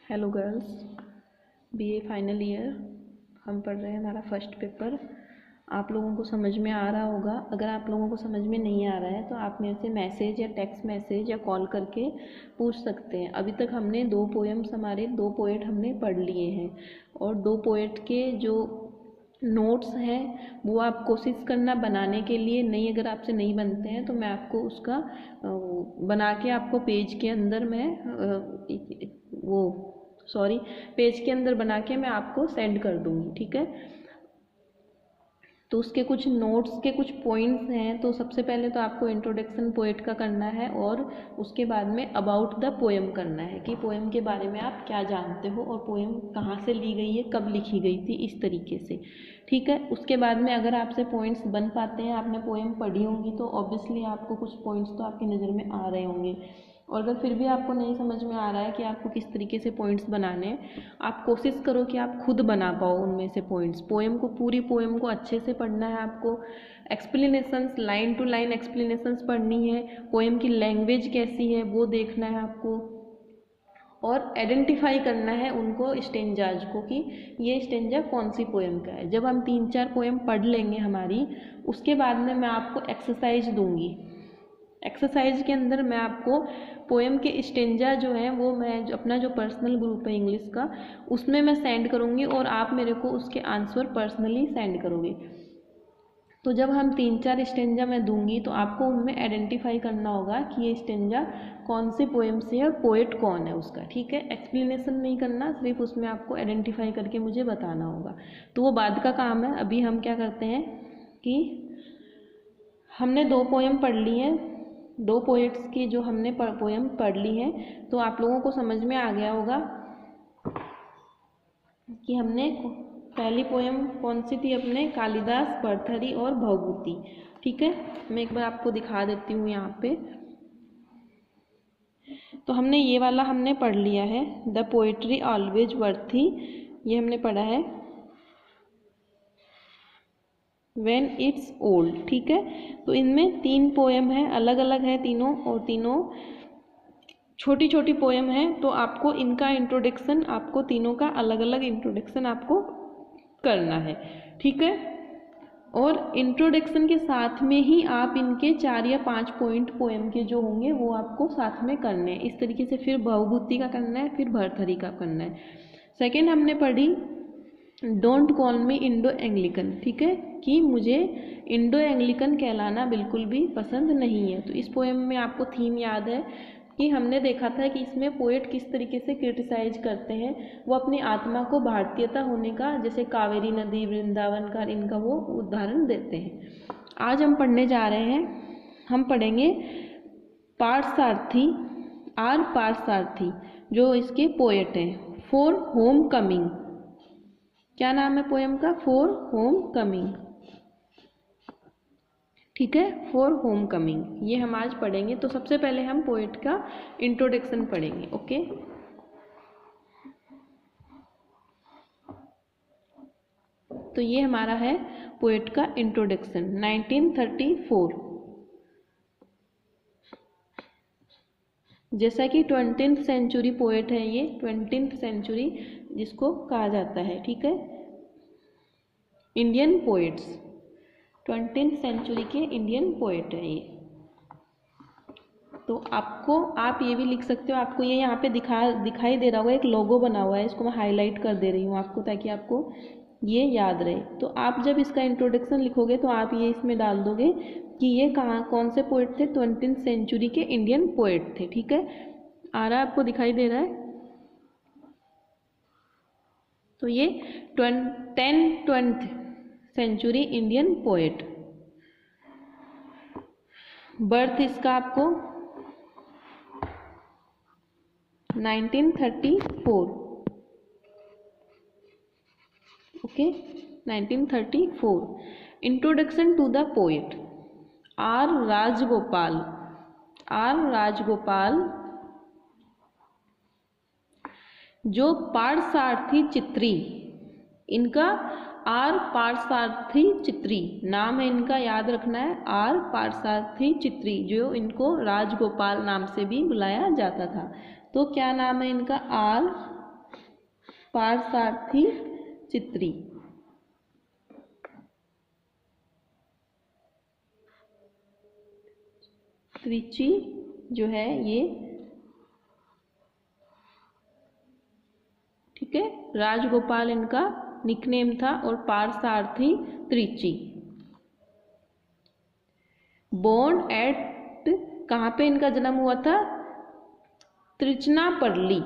Hello girls, BA final year हम पढ़ रहे हैं हमारा फर्स्ट पेपर। आप लोगों को समझ में आ रहा होगा। अगर आप लोगों को समझ में नहीं आ रहा है तो आप मेरे से मैसेज या टेक्स्ट मैसेज या कॉल करके पूछ सकते हैं। अभी तक हमने दो पोएट हमने पढ़ लिए हैं और दो पोएट के जो नोट्स हैं वो आप कोशिश करना बनाने के लिए। नहीं, अगर आपसे नहीं बनते हैं तो मैं आपको उसका बना के आपको पेज के अंदर पेज के अंदर बना के मैं आपको सेंड कर दूँगी, ठीक है। तो उसके कुछ नोट्स के कुछ पॉइंट्स हैं। तो सबसे पहले तो आपको इंट्रोडक्शन पोएट का करना है और उसके बाद में अबाउट द पोएम करना है कि पोएम के बारे में आप क्या जानते हो और पोएम कहाँ से ली गई है, कब लिखी गई थी, इस तरीके से, ठीक है। उसके बाद में अगर आपसे पॉइंट्स बन पाते हैं, आपने पोएम पढ़ी होंगी तो ऑब्वियसली आपको कुछ पॉइंट्स तो आपकी नज़र में आ रहे होंगे। और अगर फिर भी आपको नहीं समझ में आ रहा है कि आपको किस तरीके से पॉइंट्स बनाने हैं, आप कोशिश करो कि आप खुद बना पाओ उनमें से पॉइंट्स। पूरी पोएम को अच्छे से पढ़ना है आपको। Explanations, line to line explanations पढ़नी है। पोएम की लैंग्वेज कैसी है वो देखना है आपको और आइडेंटिफाई करना है उनको स्टेंजाज को कि ये स्टेंजा कौन सी पोएम का है। जब हम 3-4 पोएम पढ़ लेंगे हमारी, उसके बाद में मैं आपको एक्सरसाइज दूंगी। एक्सरसाइज के अंदर मैं आपको पोएम के स्टेंजा जो है वो मैं अपना जो पर्सनल ग्रुप है इंग्लिश का, उसमें मैं सेंड करूँगी और आप मेरे को उसके आंसर पर्सनली सेंड करोगे। तो जब हम 3-4 स्टेंजा मैं दूंगी तो आपको उनमें आइडेंटिफाई करना होगा कि ये स्टेंजा कौन से पोएम से है और पोएट कौन है उसका, ठीक है। एक्सप्लेनेशन नहीं करना, सिर्फ उसमें आपको आइडेंटिफाई करके मुझे बताना होगा। तो वो बाद का काम है। अभी हम क्या करते हैं कि हमने दो पोएम पढ़ ली हैं, दो पोएट्स की जो हमने पोएम पढ़ ली है, तो आप लोगों को समझ में आ गया होगा कि हमने पहली पोएम कौन सी थी अपने, कालिदास, भर्तृहरि और भवभूति, ठीक है। मैं एक बार आपको दिखा देती हूँ यहाँ पे। तो हमने ये वाला हमने पढ़ लिया है, द पोएट्री ऑलवेज वर्थी, ये हमने पढ़ा है। व्हेन इट्स ओल्ड, ठीक है। तो इनमें 3 पोएम है, अलग अलग है तीनों और तीनों छोटी छोटी पोएम है। तो आपको इनका इंट्रोडक्शन, आपको तीनों का अलग अलग इंट्रोडक्शन आपको करना है, ठीक है। और इंट्रोडक्शन के साथ में ही आप इनके 4 या 5 पॉइंट पोएम के जो होंगे वो आपको साथ में करने हैं। इस तरीके से फिर भवभूति का करना है, फिर भर्तृहरि का करना है। सेकेंड हमने पढ़ी don't call me Indo Anglican, ठीक है, कि मुझे इंडो एंग्लिकन कहलाना बिल्कुल भी पसंद नहीं है। तो इस पोएम में आपको थीम याद है कि हमने देखा था कि इसमें पोएट किस तरीके से क्रिटिसाइज करते हैं। वो अपनी आत्मा को भारतीयता होने का, जैसे कावेरी नदी, वृंदावन का, इनका वो उदाहरण देते हैं। आज हम पढ़ने जा रहे हैं, हम पढ़ेंगे पार्थसारथी, आर पार्थसारथी, जो इसके पोएट हैं। फॉर होम कमिंग, क्या नाम है पोएम का, फॉर होम कमिंग, ठीक है, फॉर होम कमिंग, ये हम आज पढ़ेंगे। तो सबसे पहले हम पोएट का इंट्रोडक्शन पढ़ेंगे, ओके। तो ये हमारा है पोएट का इंट्रोडक्शन। 1934, जैसा कि 20th सेंचुरी पोएट है ये, 20th सेंचुरी जिसको कहा जाता है, ठीक है। इंडियन पोएट्स, 20th सेंचुरी के इंडियन पोएट है ये। तो आपको, आप ये भी लिख सकते हो, आपको ये यहाँ पे दिखाई दे रहा होगा, एक लोगो बना हुआ है, इसको मैं हाईलाइट कर दे रही हूँ आपको ताकि आपको ये याद रहे। तो आप जब इसका इंट्रोडक्शन लिखोगे तो आप ये इसमें डाल दोगे कि ये कौन से पोएट थे, 20th सेंचुरी के इंडियन पोएट थे, ठीक है। आ रहा है आपको, दिखाई दे रहा है। तो ये 10th century Indian poet. Birth इसका आपको 1934, okay, 1934। Introduction to the poet, R Rajagopal, R Rajagopal, जो पार्थसारथी चित्री, इनका आर पार्थसारथी चित्री नाम है, इनका याद रखना है, आर पार्थसारथी चित्री, जो इनको राजगोपाल नाम से भी बुलाया जाता था। तो क्या नाम है इनका, आर पारसारथी चित्री। त्रिची जो है ये, ठीक है, राजगोपाल इनका निकनेम था और पारसारथी त्रिची। बोर्न एट, कहाँ पे इनका जन्म हुआ था? त्रिचनापल्ली,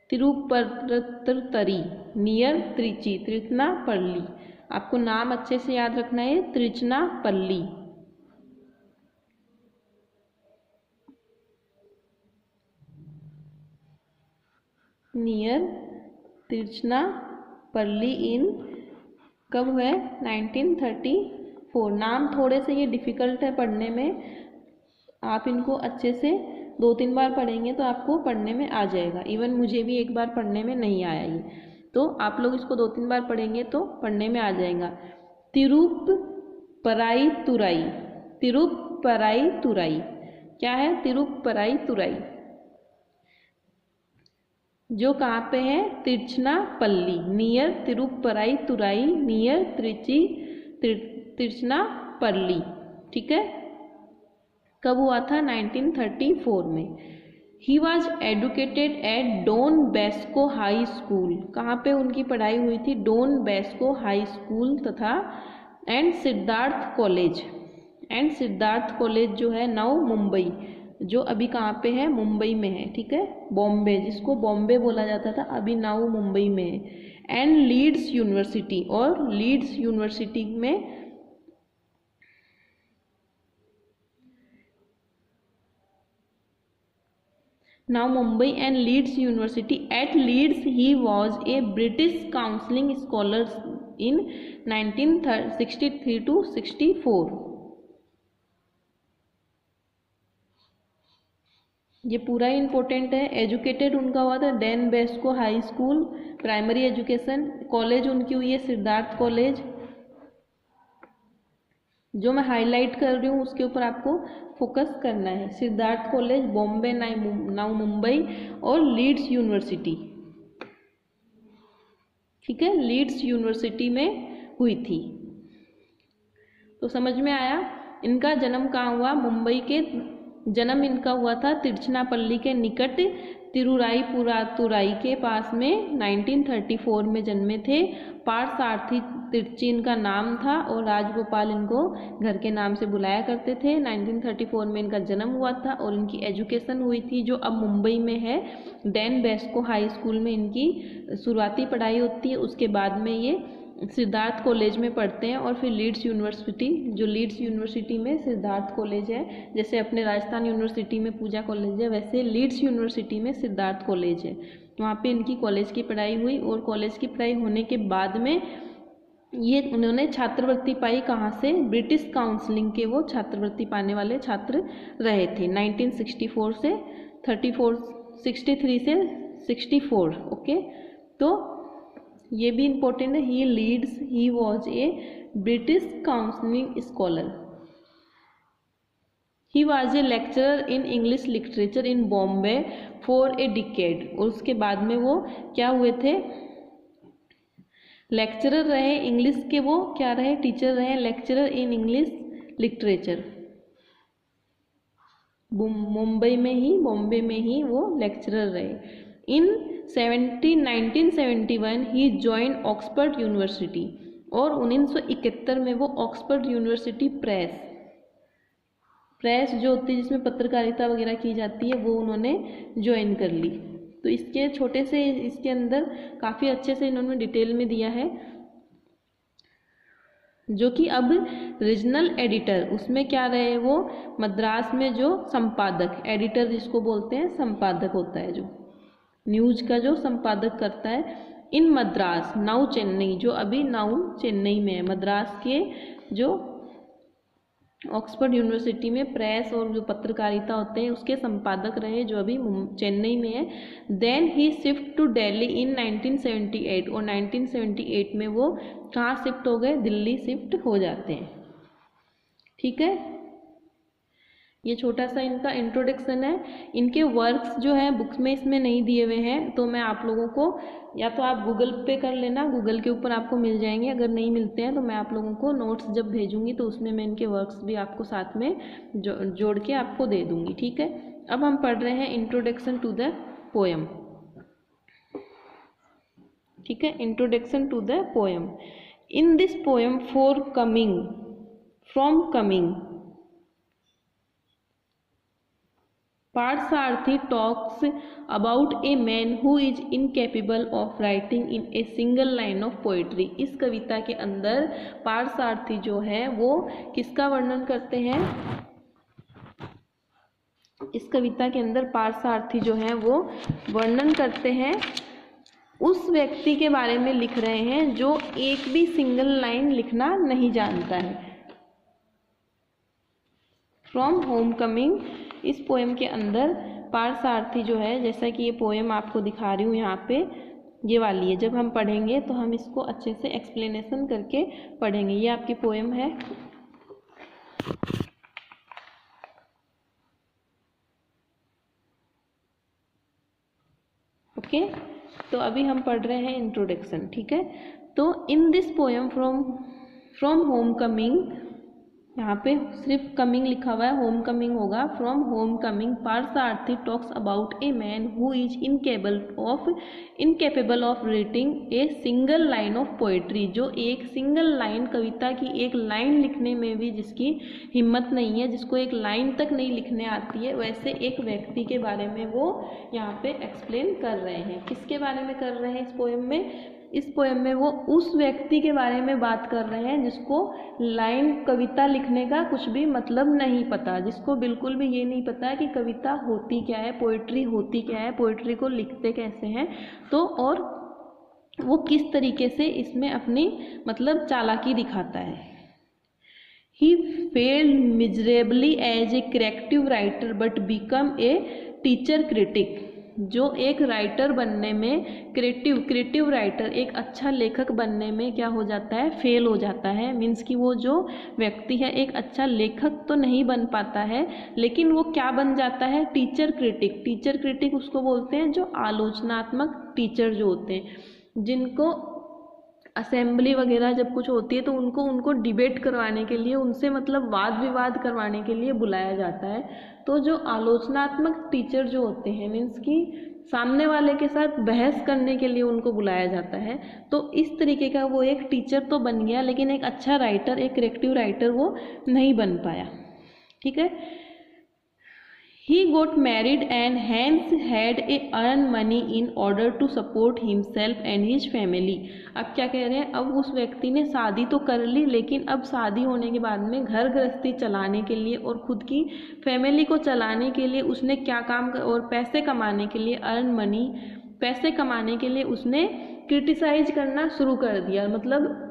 तिरुपरत्तरी नियर त्रिची, त्रिचनापल्ली। आपको नाम अच्छे से याद रखना है, त्रिचनापल्ली। नियर तिरुचनापल्ली इन, कब है? 1934। नाम थोड़े से ये डिफ़िकल्ट है पढ़ने में, आप इनको अच्छे से 2-3 बार पढ़ेंगे तो आपको पढ़ने में आ जाएगा। इवन मुझे भी एक बार पढ़ने में नहीं आया ये, तो आप लोग इसको 2-3 बार पढ़ेंगे तो पढ़ने में आ जाएगा। तिरुपराईतुराई, तिरुपराईतुराई क्या है? तिरुपराईतुराई जो कहाँ पे है? तिरुचनापल्ली, नियर तिरुपराईतुराई, नियर त्रिची, तिरुचनापल्ली, ठीक है। कब हुआ था? 1934 में। He was educated at Don Bosco High School, कहाँ पे उनकी पढ़ाई हुई थी? डॉन बेस्को हाई स्कूल तथा and Siddharth College, and Siddharth College जो है नाउ मुंबई, जो अभी कहाँ पे है? मुंबई में है, ठीक है। बॉम्बे, जिसको बॉम्बे बोला जाता था, अभी नाउ मुंबई में है। एंड लीड्स यूनिवर्सिटी, और लीड्स यूनिवर्सिटी में now Mumbai and Leeds University. At Leeds he was a British counselling scholar in 1963 to 64। ये पूरा इंपॉर्टेंट है। एजुकेटेड उनका हुआ था Don Bosco High School, primary education. College उनकी हुई है सिद्धार्थ कॉलेज। जो मैं हाईलाइट कर रही हूँ उसके ऊपर आपको फोकस करना है। सिद्धार्थ कॉलेज, बॉम्बे नाउ मुंबई, और लीड्स यूनिवर्सिटी, ठीक है, लीड्स यूनिवर्सिटी में हुई थी। तो समझ में आया। इनका जन्म कहाँ हुआ? मुंबई के, जन्म इनका हुआ था तिरुचनापल्ली के निकट तिरुराईपुरातुराई के पास में, 1934 में जन्मे थे। पारसारथी त्रिची इनका नाम था और राजगोपाल इनको घर के नाम से बुलाया करते थे। 1934 में इनका जन्म हुआ था और इनकी एजुकेशन हुई थी जो अब मुंबई में है, डॉन बेस्को हाई स्कूल में इनकी शुरुआती पढ़ाई होती है। उसके बाद में ये सिद्धार्थ कॉलेज में पढ़ते हैं और फिर लीड्स यूनिवर्सिटी, जो लीड्स यूनिवर्सिटी में सिद्धार्थ कॉलेज है, जैसे अपने राजस्थान यूनिवर्सिटी में पूजा कॉलेज है, वैसे लीड्स यूनिवर्सिटी में सिद्धार्थ कॉलेज है। वहाँ पे इनकी कॉलेज की पढ़ाई हुई और कॉलेज की पढ़ाई होने के बाद में ये उन्होंने छात्रवृत्ति पाई। कहाँ से? ब्रिटिश काउंसलिंग के वो छात्रवृत्ति पाने वाले छात्र रहे थे 1964 से 63 से 64। ओके, तो ये भी इम्पोर्टेंट है। ही was a British counselling scholar. He was A lecturer in English literature in Bombay for a decade. और उसके बाद में वो क्या हुए थे? लेक्चरर रहे इंग्लिश के, वो क्या रहे? टीचर रहे, lecturer in English literature. Mumbai में ही, बॉम्बे में ही वो लेक्चरर रहे। इन 1971 ही ज्वाइन ऑक्सफोर्ड यूनिवर्सिटी, और 1971 में वो ऑक्सफोर्ड यूनिवर्सिटी प्रेस जो होती है जिसमें पत्रकारिता वगैरह की जाती है, वो उन्होंने ज्वाइन कर ली। तो इसके छोटे से, इसके अंदर काफ़ी अच्छे से इन्होंने डिटेल में दिया है। जो कि अब रीजनल एडिटर, उसमें क्या रहे वो? मद्रास में जो संपादक, एडिटर जिसको बोलते हैं, संपादक होता है जो न्यूज का जो संपादक करता है। इन मद्रास नाउ चेन्नई, जो अभी नाउ चेन्नई में है। मद्रास के जो ऑक्सफोर्ड यूनिवर्सिटी में प्रेस और जो पत्रकारिता होते हैं उसके संपादक रहे, जो अभी चेन्नई में है। Then he shift to Delhi in 1978, और 1978 में वो कहाँ शिफ्ट हो गए? दिल्ली शिफ्ट हो जाते हैं, ठीक है। ये छोटा सा इनका इंट्रोडक्शन है। इनके वर्क्स जो है बुक्स में इसमें नहीं दिए हुए हैं, तो मैं आप लोगों को या तो आप गूगल पे कर लेना, गूगल के ऊपर आपको मिल जाएंगे। अगर नहीं मिलते हैं तो मैं आप लोगों को नोट्स जब भेजूंगी तो उसमें मैं इनके वर्क्स भी आपको साथ में जोड़ के आपको दे दूंगी, ठीक है। अब हम पढ़ रहे हैं इंट्रोडक्शन टू द पोएम, ठीक है। Introduction to the poem. In this poem for coming from coming Parthasarathy talks about a man who is incapable of writing in a single line of poetry। इस कविता के अंदर पार्थसारथी जो है वो किसका वर्णन करते हैं? इस कविता के अंदर पार्थसारथी जो है वो वर्णन करते हैं उस व्यक्ति के बारे में लिख रहे हैं जो एक भी सिंगल लाइन लिखना नहीं जानता है। फ्रॉम होम कमिंग, इस पोएम के अंदर पार्थसारथी जो है, जैसा कि ये पोएम आपको दिखा रही हूँ यहाँ पे, ये वाली है। जब हम पढ़ेंगे तो हम इसको अच्छे से एक्सप्लेनेशन करके पढ़ेंगे। ये आपकी पोएम है। ओके, तो अभी हम पढ़ रहे हैं इंट्रोडक्शन, ठीक है। तो in this poem from home coming, यहाँ पे सिर्फ कमिंग लिखा हुआ है, होम कमिंग होगा। From home coming Parthasarathy talks about a man who is incapable of reading a single line of poetry, जो एक सिंगल लाइन, कविता की एक लाइन लिखने में भी जिसकी हिम्मत नहीं है, जिसको एक लाइन तक नहीं लिखने आती है, वैसे एक व्यक्ति के बारे में वो यहाँ पे एक्सप्लेन कर रहे हैं। किसके बारे में कर रहे हैं इस पोएम में? इस पोएम में वो उस व्यक्ति के बारे में बात कर रहे हैं जिसको लाइन कविता लिखने का कुछ भी मतलब नहीं पता, जिसको बिल्कुल भी ये नहीं पता कि कविता होती क्या है, पोइट्री होती क्या है, पोइट्री को लिखते कैसे हैं, तो और वो किस तरीके से इसमें अपनी मतलब चालाकी दिखाता है। He failed miserably as a creative writer but became a teacher critic। जो एक राइटर बनने में, क्रिएटिव राइटर, एक अच्छा लेखक बनने में क्या हो जाता है? फेल हो जाता है। मीन्स कि वो जो व्यक्ति है एक अच्छा लेखक तो नहीं बन पाता है, लेकिन वो क्या बन जाता है? Teacher critic. टीचर क्रिटिक उसको बोलते हैं जो आलोचनात्मक टीचर जो होते हैं, जिनको असेंबली वगैरह जब कुछ होती है तो उनको डिबेट करवाने के लिए, उनसे मतलब वाद विवाद करवाने के लिए बुलाया जाता है। तो जो आलोचनात्मक टीचर जो होते हैं, मीन्स कि सामने वाले के साथ बहस करने के लिए उनको बुलाया जाता है। तो इस तरीके का वो एक टीचर तो बन गया, लेकिन एक अच्छा राइटर, एक क्रिएटिव राइटर वो नहीं बन पाया, ठीक है। He got married and hence had a earn money in order to support himself and his family। अब क्या कह रहे हैं? अब उस व्यक्ति ने शादी तो कर ली, लेकिन अब शादी होने के बाद में घर गृहस्थी चलाने के लिए और खुद की फैमिली को चलाने के लिए उसने क्या काम और पैसे कमाने के लिए, अर्न मनी, पैसे कमाने के लिए उसने क्रिटिसाइज करना शुरू कर दिया। मतलब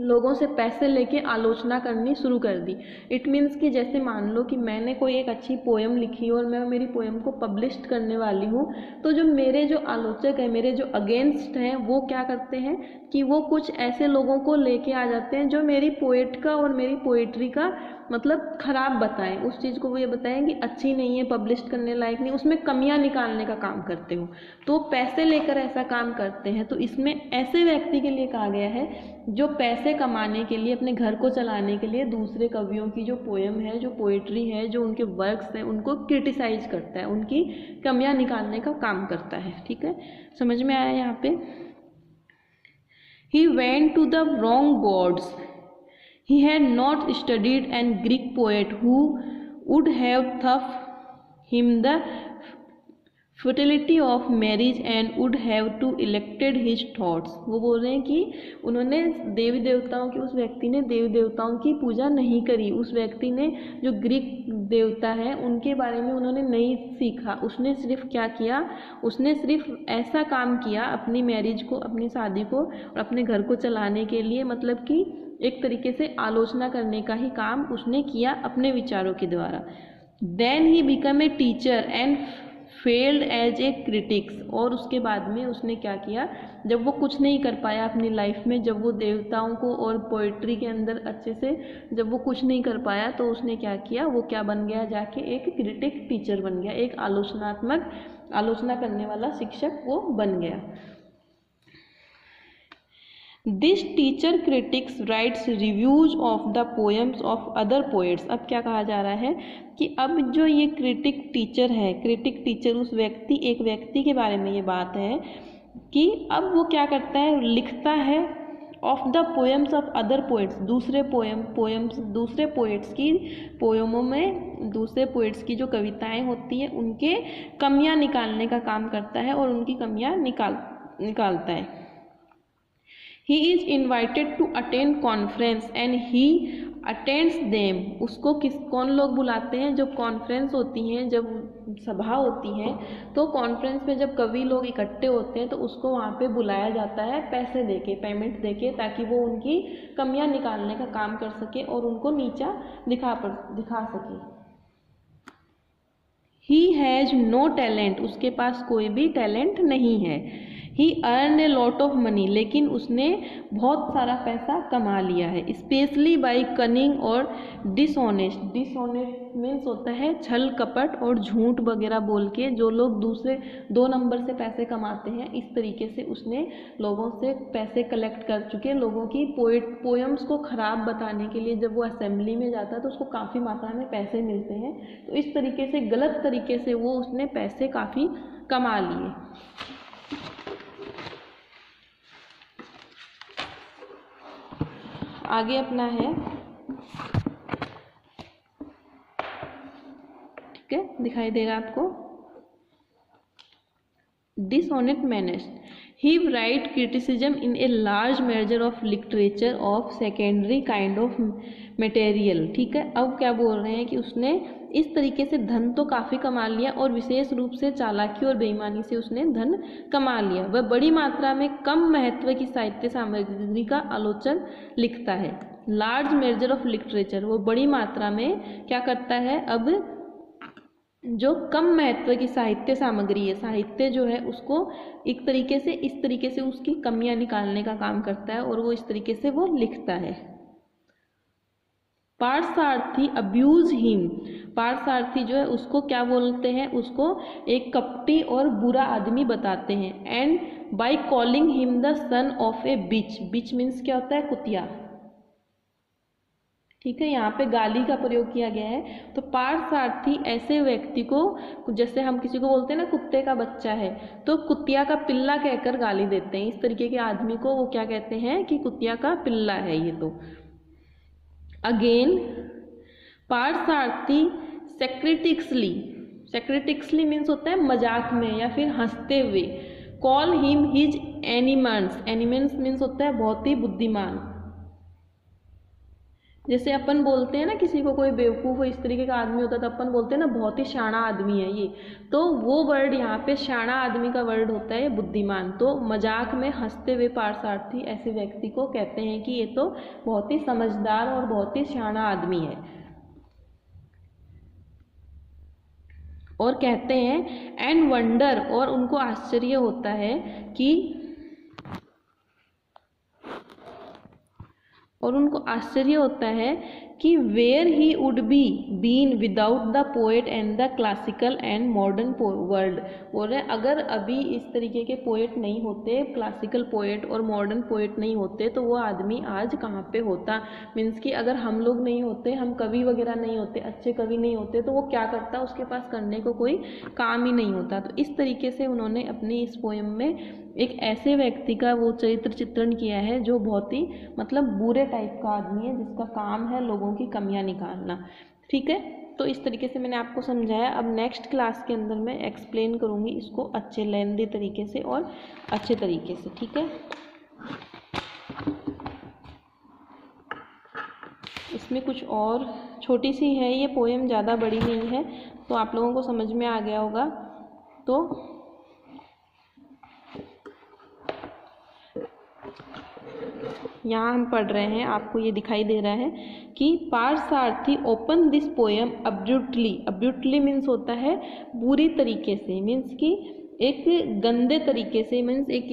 लोगों से पैसे लेके आलोचना करनी शुरू कर दी। इट मीन्स कि जैसे मान लो कि मैंने कोई एक अच्छी पोएम लिखी और मैं मेरी पोएम को पब्लिश करने वाली हूँ, तो जो मेरे जो आलोचक हैं, मेरे जो अगेंस्ट हैं, वो क्या करते हैं कि वो कुछ ऐसे लोगों को लेके आ जाते हैं जो मेरी पोएट का और मेरी पोएट्री का मतलब ख़राब बताएं, उस चीज़ को वो ये बताएं कि अच्छी नहीं है, पब्लिश करने लायक नहीं, उसमें कमियां निकालने का काम करते हो। तो पैसे लेकर ऐसा काम करते हैं। तो इसमें ऐसे व्यक्ति के लिए कहा गया है जो पैसे कमाने के लिए, अपने घर को चलाने के लिए दूसरे कवियों की जो पोएम है, जो पोएट्री है, जो उनके वर्क्स हैं, उनको क्रिटिसाइज करता है, उनकी कमियां निकालने का काम करता है, ठीक है। समझ में आया यहाँ पे? He went to the wrong gods। He had not studied an Greek poet who would have taught him the futility of marriage and would have to elected his thoughts। वो बोल रहे हैं कि उन्होंने देवी देवताओं की, उस व्यक्ति ने देवी देवताओं की पूजा नहीं करी। उस व्यक्ति ने जो ग्रीक देवता है उनके बारे में उन्होंने नहीं सीखा। उसने सिर्फ क्या किया? उसने सिर्फ ऐसा काम किया अपनी मैरिज को, अपनी शादी को और अपने घर को चलाने के लिए, मतलब कि एक तरीके से आलोचना करने का ही काम उसने किया अपने विचारों के द्वारा। Then he become a teacher and failed as a critics. और उसके बाद में उसने क्या किया, जब वो कुछ नहीं कर पाया अपनी लाइफ में, जब वो देवताओं को और पोइट्री के अंदर अच्छे से जब वो कुछ नहीं कर पाया, तो उसने क्या किया, वो क्या बन गया, जाके एक क्रिटिक टीचर बन गया, एक आलोचना करने वाला शिक्षक वो बन गया। This teacher critics rights reviews of the poems of other poets. अब क्या कहा जा रहा है कि अब जो ये क्रिटिक टीचर है, क्रिटिक टीचर उस एक व्यक्ति के बारे में ये बात है कि अब वो क्या करता है, लिखता है of the poems of other poets, दूसरे पोएट्स की पोएमों में, दूसरे पोएट्स की जो कविताएं होती हैं उनके कमियां निकालने का काम करता है और उनकी कमियां निकालता है। He is invited to attend conference and he attends them। उसको कौन लोग बुलाते हैं, जब कॉन्फ्रेंस होती हैं, जब सभा होती है, तो कॉन्फ्रेंस में जब कवि लोग इकट्ठे होते हैं तो उसको वहाँ पे बुलाया जाता है पैसे देके, पेमेंट देके, ताकि वो उनकी कमियां निकालने का काम कर सके और उनको नीचा दिखा सके। He has no talent, उसके पास कोई भी टैलेंट नहीं है। He earned a lot of money, लेकिन उसने बहुत सारा पैसा कमा लिया है। स्पेशली बाई कनिंग और डिसऑनेस्ट मीन्स होता है छल कपट और झूठ वगैरह बोल के, जो लोग दूसरे 2 नंबर से पैसे कमाते हैं, इस तरीके से उसने लोगों से पैसे कलेक्ट कर चुके। लोगों की पोएम्स को ख़राब बताने के लिए जब वो असेंबली में जाता है तो उसको काफ़ी मात्रा में पैसे मिलते हैं। तो इस तरीके से गलत तरीके से उसने पैसे काफ़ी कमा लिए। आगे अपना है, ठीक है, दिखाई देगा आपको, dishonest manners. He right criticism in a large measure of literature of secondary kind of material. ठीक है, अब क्या बोल रहे हैं कि उसने इस तरीके से धन तो काफ़ी कमा लिया और विशेष रूप से चालाकी और बेईमानी से उसने धन कमा लिया। वह बड़ी मात्रा में कम महत्व की साहित्य सामग्री का आलोचन लिखता है। लार्ज मेजर ऑफ लिटरेचर, वो बड़ी मात्रा में क्या करता है, अब जो कम महत्व की साहित्य सामग्री है, साहित्य जो है उसको एक तरीके से इस तरीके से उसकी कमियां निकालने का काम करता है और वो इस तरीके से वो लिखता है। पार्थसारथी अब्यूज हिम, पार्थसारथी जो है उसको क्या बोलते हैं, उसको एक कपटी और बुरा आदमी बताते हैं। And by calling him the son of a bitch, bitch means क्या होता है, कुतिया। ठीक है, यहाँ पे गाली का प्रयोग किया गया है। तो पार्थसारथी ऐसे व्यक्ति को, जैसे हम किसी को बोलते हैं ना कुत्ते का बच्चा है, तो कुतिया का पिल्ला कहकर गाली देते हैं। इस तरीके के आदमी को वो क्या कहते हैं कि कुतिया का पिल्ला है ये। तो अगेन पार्थसारथी सेक्रेटिक्सली मीन्स होता है मजाक में या फिर हंसते हुए। कॉल हिम हिज एनिमेंस मीन्स होता है बहुत ही बुद्धिमान। जैसे अपन बोलते हैं ना किसी को, कोई बेवकूफ़ हो, इस तरीके का आदमी होता है तो अपन बोलते हैं ना बहुत ही शाना आदमी है ये। तो वो वर्ड यहाँ पे शाना आदमी का वर्ड होता है बुद्धिमान। तो मजाक में हंसते हुए पार्थसारथी ऐसे व्यक्ति को कहते हैं कि ये तो बहुत ही समझदार और बहुत ही शाना आदमी है। और कहते हैं एंड वंडर, और उनको आश्चर्य होता है कि where he would be been without the poet and the classical and modern world. बोल रहे अगर अभी इस तरीके के पोएट नहीं होते, क्लासिकल पोएट और मॉडर्न पोएट नहीं होते, तो वो आदमी आज कहाँ पे होता। मीन्स कि अगर हम लोग नहीं होते, हम कवि वगैरह नहीं होते, अच्छे कवि नहीं होते, तो वो क्या करता, उसके पास करने को कोई काम ही नहीं होता। तो इस तरीके से उन्होंने अपनी इस पोएम में एक ऐसे व्यक्ति का वो चरित्र चित्रण किया है जो बहुत ही मतलब बुरे टाइप का आदमी है, जिसका काम है लोगों की कमियां निकालना। ठीक है, तो इस तरीके से मैंने आपको समझाया। अब नेक्स्ट क्लास के अंदर मैं एक्सप्लेन करूँगी इसको अच्छे लेंदी तरीके से और अच्छे तरीके से। ठीक है, इसमें कुछ और छोटी सी है ये पोएम, ज़्यादा बड़ी नहीं है, तो आप लोगों को समझ में आ गया होगा। तो यहाँ हम पढ़ रहे हैं, आपको ये दिखाई दे रहा है कि Parthasarathy open this poem abruptly. Abruptly means होता है बुरी तरीके से, मीन्स कि एक गंदे तरीके से, मीन्स एक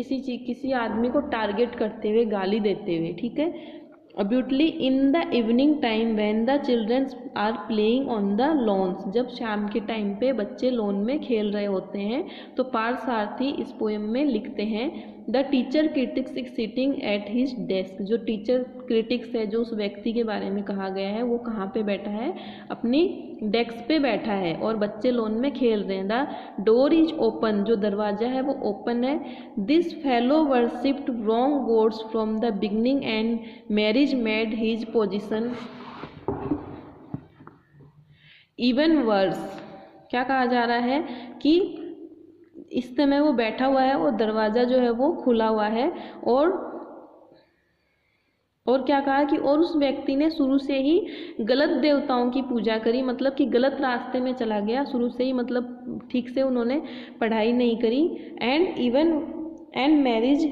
किसी आदमी को टारगेट करते हुए, गाली देते हुए, ठीक है। Abruptly in the evening time when the childrens are playing on the lawns, जब शाम के टाइम पे बच्चे लॉन में खेल रहे होते हैं, तो पार्थसारथी इस पोएम में लिखते हैं the teacher critics is sitting at his desk. जो टीचर क्रिटिक्स है, जो उस व्यक्ति के बारे में कहा गया है, वो कहाँ पे बैठा है, अपनी डेस्क पे बैठा है और बच्चे लॉन में खेल रहे हैं। द डोर इज ओपन, जो दरवाजा है वो ओपन है। This fellow worshipped wrong gods from the beginning and marriage made his position even worse. क्या कहा जा रहा है कि इस समय वो बैठा हुआ है और दरवाज़ा जो है वो खुला हुआ है, और क्या कहा कि और उस व्यक्ति ने शुरू से ही गलत देवताओं की पूजा करी, मतलब कि गलत रास्ते में चला गया शुरू से ही, मतलब ठीक से उन्होंने पढ़ाई नहीं करी। And marriage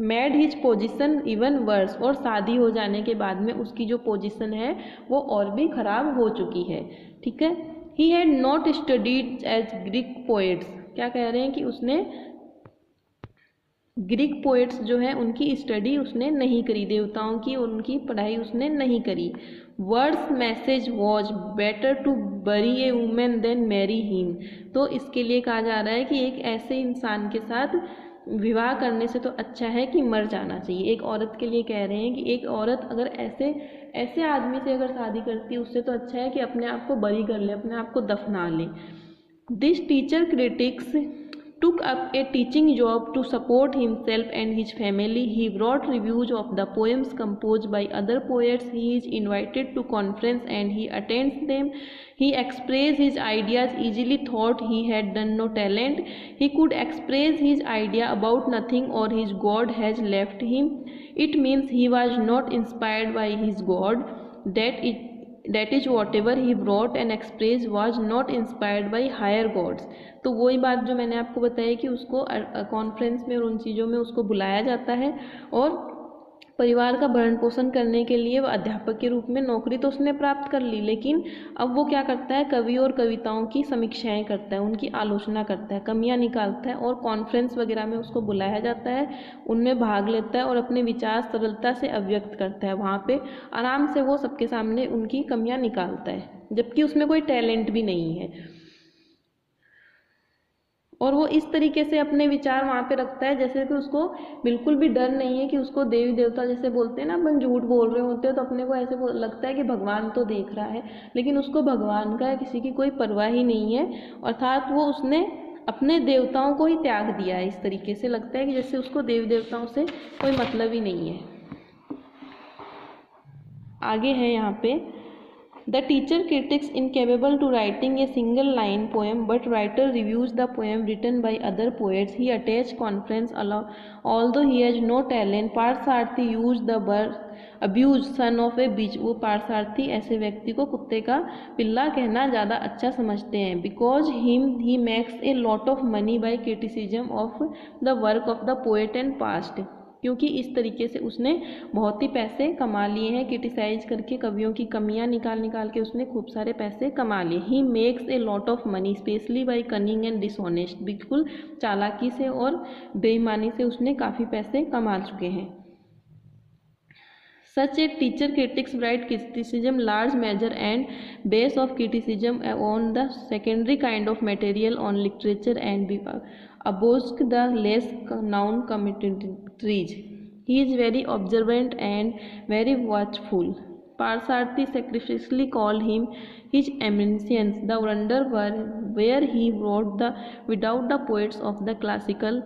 made his position even worse, और शादी हो जाने के बाद में उसकी जो पोजीशन है वो और भी खराब हो चुकी है, ठीक है। He had not studied as Greek poets. क्या कह रहे हैं कि उसने ग्रीक पोएट्स जो है उनकी स्टडी उसने नहीं करी, देवताओं की और उनकी पढ़ाई उसने नहीं करी। Words message was better to bury a women than marry him. तो इसके लिए कहा जा रहा है कि एक ऐसे इंसान के साथ विवाह करने से तो अच्छा है कि मर जाना चाहिए। एक औरत के लिए कह रहे हैं कि एक औरत अगर ऐसे आदमी से अगर शादी करती है, उससे तो अच्छा है कि अपने आप को बरी कर ले, अपने आप को दफना ले। This teacher critics took up a teaching job to support himself and his family. He wrote reviews of the poems composed by other poets. He is invited to conference and he attends them. He expressed his ideas easily, thought he had done no talent. He could express his idea about nothing or his God has left him. It means he was not inspired by his God. That is whatever he wrote and expressed was not inspired by higher gods. तो वही बात जो मैंने आपको बताई कि उसको conference में और उन चीज़ों में उसको बुलाया जाता है, और परिवार का भरण पोषण करने के लिए वह अध्यापक के रूप में नौकरी तो उसने प्राप्त कर ली, लेकिन अब वो क्या करता है, कवि और कविताओं की समीक्षाएं करता है, उनकी आलोचना करता है, कमियां निकालता है, और कॉन्फ्रेंस वगैरह में उसको बुलाया जाता है, उनमें भाग लेता है और अपने विचार सरलता से अभिव्यक्त करता है। वहाँ पे आराम से वो सबके सामने उनकी कमियां निकालता है, जबकि उसमें कोई टैलेंट भी नहीं है, और वो इस तरीके से अपने विचार वहाँ पे रखता है जैसे कि उसको बिल्कुल भी डर नहीं है कि उसको देवी देवता, जैसे बोलते हैं ना अपन झूठ बोल रहे होते हैं तो अपने को ऐसे लगता है कि भगवान तो देख रहा है, लेकिन उसको भगवान का किसी की कोई परवाह ही नहीं है, अर्थात वो उसने अपने देवताओं को ही त्याग दिया है। इस तरीके से लगता है कि जैसे उसको देवी देवताओं से कोई मतलब ही नहीं है। आगे है यहाँ पे, The teacher critics incapable to writing a single line poem, but writer reviews the poem written by other poets. He attends conference although he has no talent. Parthasarathi used the word abuse son of a bitch. वो पार्थसारथी ऐसे व्यक्ति को कुत्ते का पिल्ला कहना ज़्यादा अच्छा समझते हैं। Because he makes a lot of money by criticism of the work of the poet and past. क्योंकि इस तरीके से उसने बहुत ही पैसे कमा लिए हैं, क्रिटिसाइज करके कवियों की कमियां निकाल के उसने खूब सारे पैसे कमा लिए। He makes a lot of money specially by cunning and dishonest. बिल्कुल चालाकी से और बेईमानी से उसने काफ़ी पैसे कमा चुके हैं। Such a teacher critics write criticism large measure and base of criticism on the secondary kind of material on literature and abused the less known commentaries. He is very observant and very watchful. Parsarthi sacrificially called him his eminence, the wonder where he wrote without the poets of the classical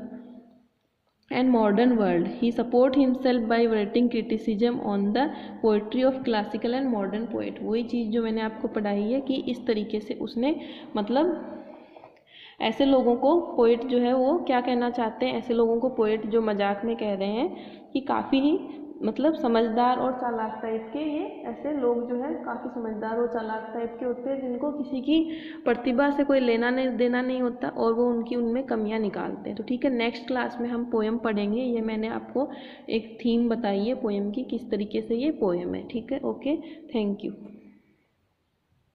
and modern world. He support himself by writing criticism on the poetry of classical and modern poet. वही चीज़ जो मैंने आपको पढ़ाई है कि इस तरीके से उसने, मतलब ऐसे लोगों को पोएट जो है वो क्या कहना चाहते हैं, ऐसे लोगों को पोएट जो मजाक में कह रहे हैं कि काफ़ी ही मतलब समझदार और चालाक टाइप के, ये ऐसे लोग जो है काफ़ी समझदार और चालाक टाइप के होते हैं जिनको किसी की प्रतिभा से कोई लेना नहीं देना नहीं होता और वो उनकी उनमें कमियां निकालते हैं। तो ठीक है, नेक्स्ट क्लास में हम पोएम पढ़ेंगे। ये मैंने आपको एक थीम बताई है पोएम की, किस तरीके से ये पोएम है। ठीक है, ओके, थैंक यू।